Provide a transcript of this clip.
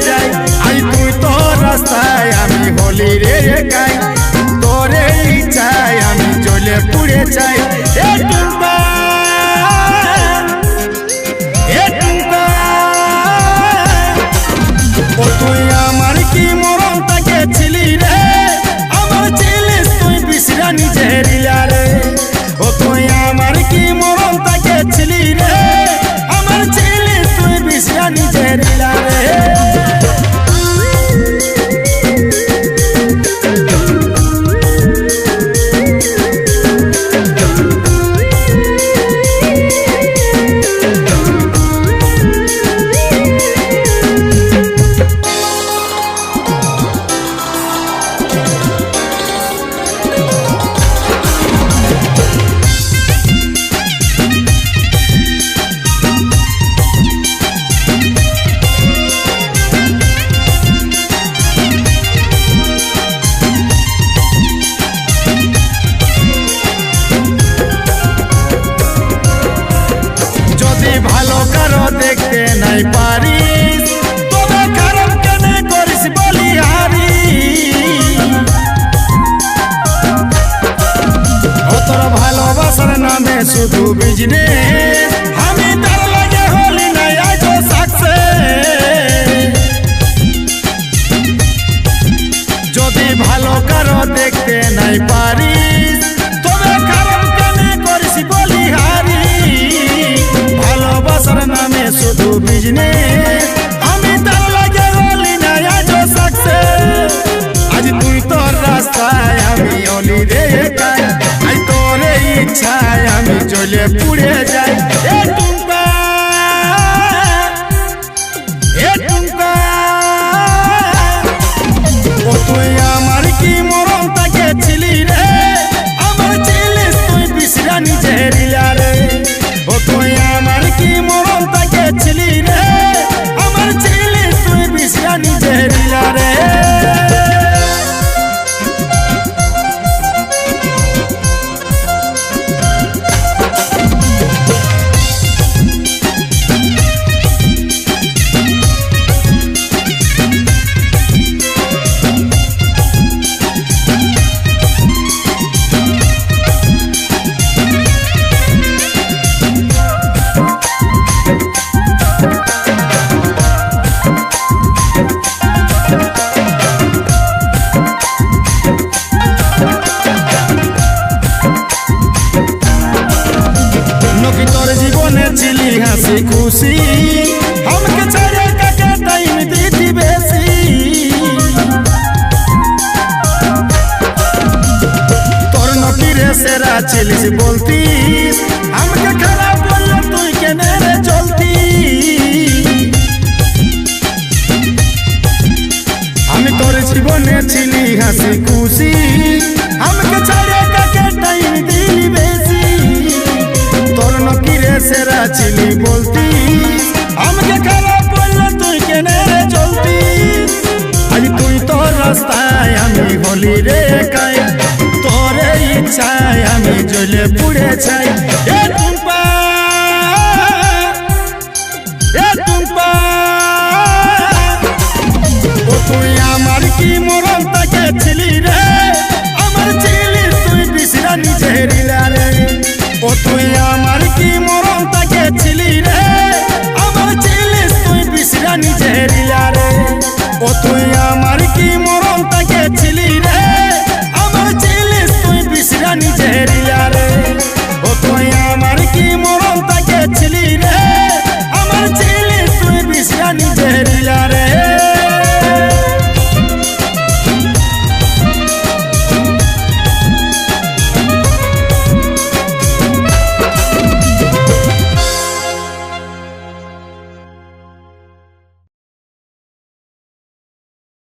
যাই। আই তুই তোর রাস্তায় আমি হলি রে গাই, তোরে ইচ্ছায় আমি জ্বলে পুড়ে যাই। ও তুই আমার কি মরণ তাকে ছিলি রে, আমার ছিলিস তুই বিশরা নিজের রে। ও তুই আমার কি মরণ তাকে ছিলি রে, আমার ছিলিস তুই বিশরা নিজের রে। ভালো কারো দেখতে নাই পারিস, তবে খারাপ কেন করিস বলিহারি। ও তোর ভালোবাসার নামে শুধু বিজনেস, আমি তার লাগে হলি নাই আজ সাকসেস। যদি ভালো কারো দেখতে নাই পারিস, তবে খারাপ কেন করিস বলিহারি। ভালোবাসার নামে শুধু বিজনেস, আমি তার লাগে হলি না আজ সাকসেস। আজ তুই তোর রাস্তায় আমি হলি রে গাই, আজ তোর ইচ্ছায় আমি জ্বলে পুড়ে যাই। ও তুই আমার কি মরণ তাকে ছিলি রে, আমার ছিলিস তুই বিশরা নিজের রে। ও তুই আমার কি মরণ তাকে ছিলি রে, আমার ছিলিস তুই বিশরা নিজের রে। তোর জীবনে ছিলি হাসি খুশি, আমাকে ছেড়ে কাকে টাইম দিতি বেশি। তোর নকিরে সেরা ছিলিস বলতিস, আমাকে খারাপ বললে তুই কেন রে চলতি। আমি তোর জীবনে ছিলি হাসি খুশি, আমাকে ছেড়ে কাকে টাইম দিলি বেশি। তোর নকিরে সেরা ছিলি বলতিস, আমাকে খারাপ বললে তুই কেন রে চলতিস। আজ তুই তোর রাস্তায় আমি হলি রে গাই, তোর ইচ্ছায় আমি জ্বলে পুড়ে যাই।